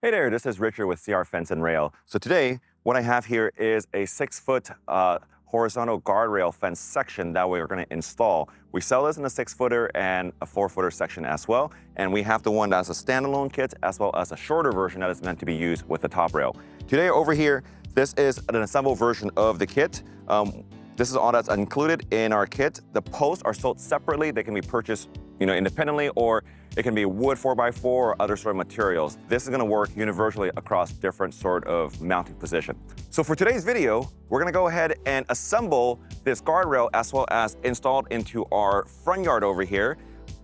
Hey there, this is Richard with CR Fence and Rail. So today, what I have here is a 6-foot horizontal guardrail fence section that we're going to install. We sell this in a 6-footer and a 4-footer section as well. And we have the one that's a standalone kit as well as a shorter version that is meant to be used with the top rail. Today over here, this is an assembled version of the kit. This is all that's included in our kit. The posts are sold separately. They can be purchased independently, or it can be wood 4x4 or other sort of materials. This is gonna work universally across different sort of mounting position. So for today's video, we're gonna go ahead and assemble this guardrail as well as install it into our front yard over here.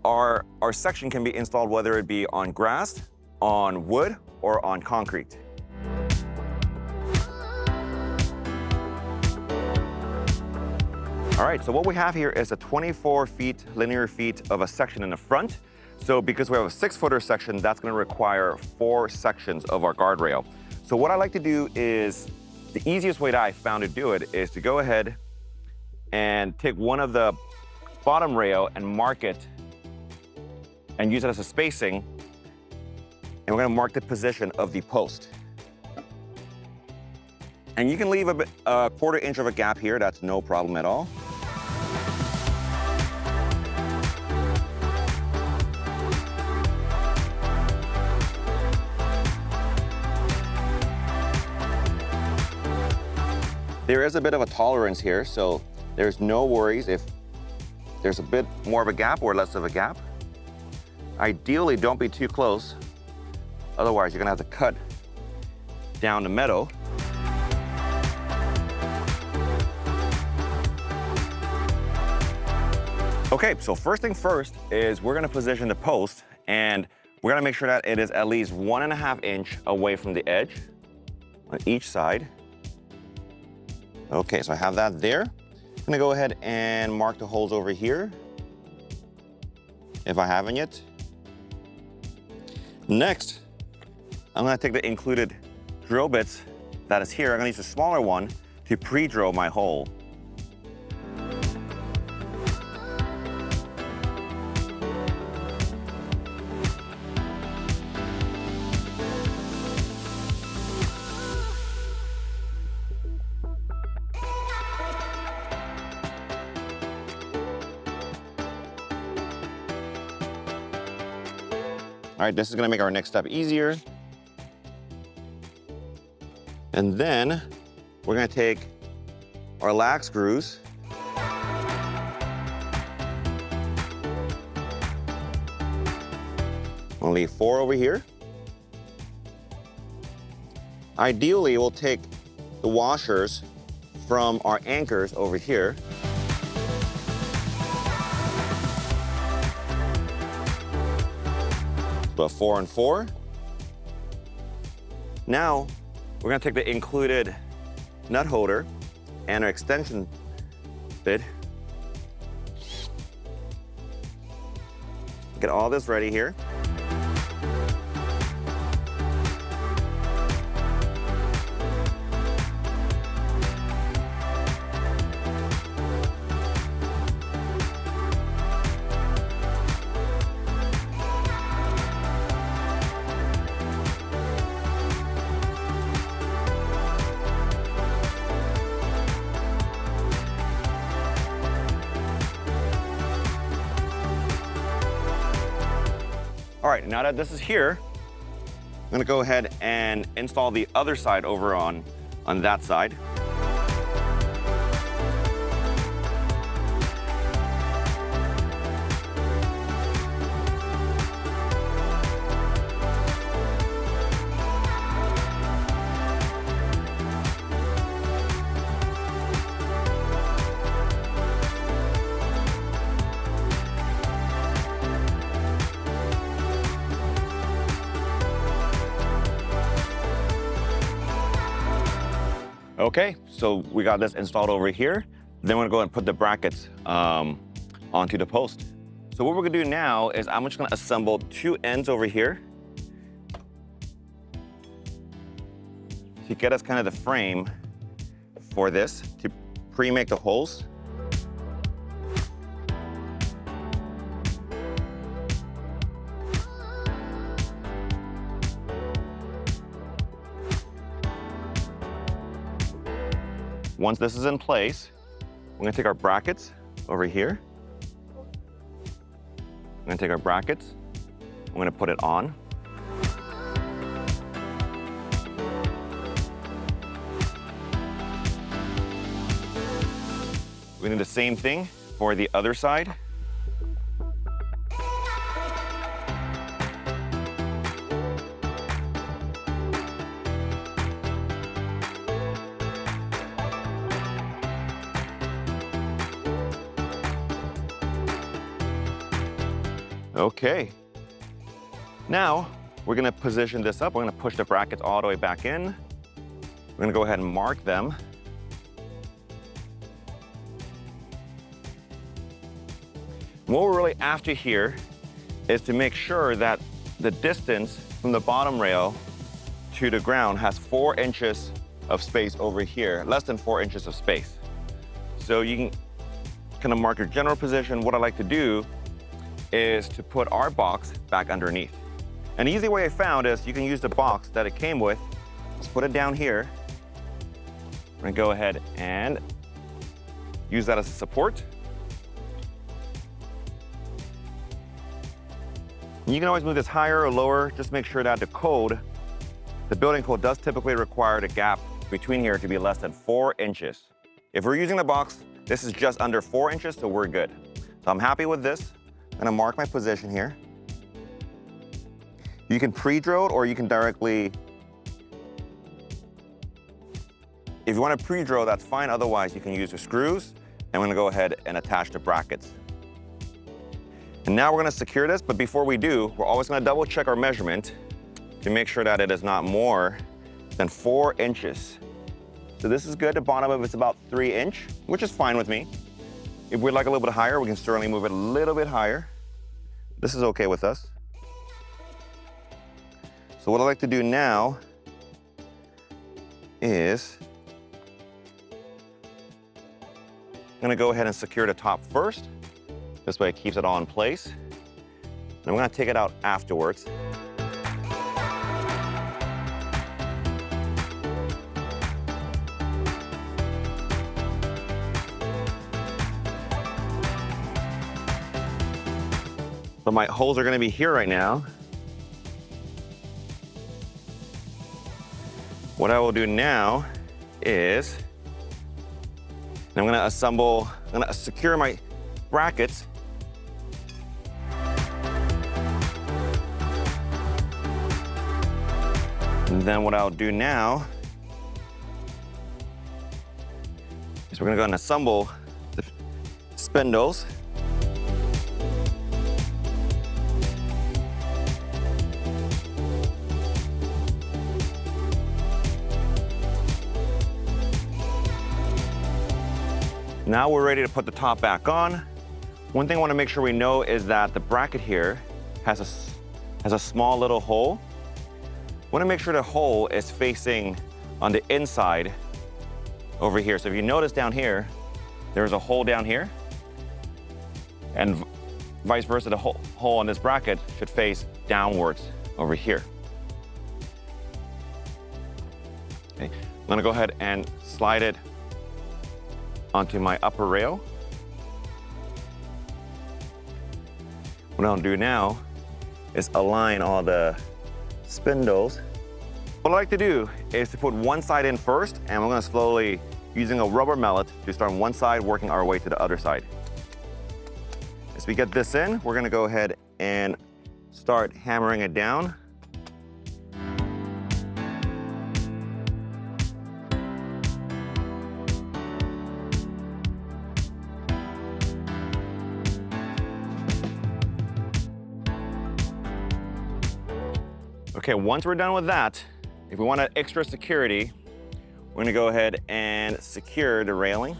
Our section can be installed whether it be on grass, on wood, or on concrete. All right, so what we have here is a 24 linear feet of a section in the front. So because we have a 6-footer section, that's gonna require 4 sections of our guardrail. So what I like to do is, the easiest way that I found to do it is to go ahead and take one of the bottom rail and mark it and use it as a spacing. And we're gonna mark the position of the post. And you can leave a 1/4 inch of a gap here, that's no problem at all. There is a bit of a tolerance here, so there's no worries if there's a bit more of a gap or less of a gap. Ideally, don't be too close. Otherwise, you're gonna have to cut down the metal. Okay, so first thing first is we're gonna position the post, and we're gonna make sure that it is at least 1.5 inch away from the edge on each side. Okay, so I have that there. I'm gonna go ahead and mark the holes over here, if I haven't yet. Next, I'm gonna take the included drill bits that is here. I'm gonna use a smaller one to pre-drill my hole. All right, this is gonna make our next step easier. And then we're gonna take our lag screws. We'll leave 4 over here. Ideally, we'll take the washers from our anchors over here. But 4 and 4. Now, we're gonna take the included nut holder and our extension bit. Get all this ready here. All right, now that this is here, I'm gonna go ahead and install the other side over on that side. Okay, so we got this installed over here. Then we're gonna go and put the brackets onto the post. So what we're gonna do now is I'm just gonna assemble 2 ends over here to get us kind of the frame for this, to pre-make the holes. Once this is in place, we're gonna take our brackets over here. I'm gonna take our brackets, I'm gonna put it on. We're gonna do the same thing for the other side. Okay. Now, we're gonna position this up. We're gonna push the brackets all the way back in. We're gonna go ahead and mark them. What we're really after here is to make sure that the distance from the bottom rail to the ground has 4 inches of space over here, less than 4 inches of space. So you can kind of mark your general position. What I like to do is to put our box back underneath. An easy way I found is you can use the box that it came with. Just put it down here. We're gonna go ahead and use that as a support. You can always move this higher or lower. Just make sure that the building code does typically require the gap between here to be less than 4 inches. If we're using the box, this is just under 4 inches, so we're good. So I'm happy with this. I'm gonna mark my position here. You can pre-drill it or you can directly, if you want to pre-drill, that's fine. Otherwise, you can use the screws. And we're gonna go ahead and attach the brackets. And now we're gonna secure this, but before we do, we're always gonna double check our measurement to make sure that it is not more than 4 inches. So this is good. The bottom of it's about 3 inch, which is fine with me. If we'd like a little bit higher, we can certainly move it a little bit higher. This is okay with us. So what I like to do now is I'm gonna go ahead and secure the top first. This way it keeps it all in place. And I'm gonna take it out afterwards. So my holes are gonna be here right now. What I will do now is, I'm gonna secure my brackets. And then what I'll do now is we're gonna go and assemble the spindles. Now we're ready to put the top back on. One thing I want to make sure we know is that the bracket here has a small little hole. Want to make sure the hole is facing on the inside over here. So if you notice down here, there's a hole down here, and vice versa, the hole on this bracket should face downwards over here. Okay. I'm gonna go ahead and slide it onto my upper rail. What I'll do now is align all the spindles. What I like to do is to put one side in first, and we're gonna slowly, using a rubber mallet, to start on one side, working our way to the other side. As we get this in, we're gonna go ahead and start hammering it down. Okay, once we're done with that, if we want extra security, we're gonna go ahead and secure the railing.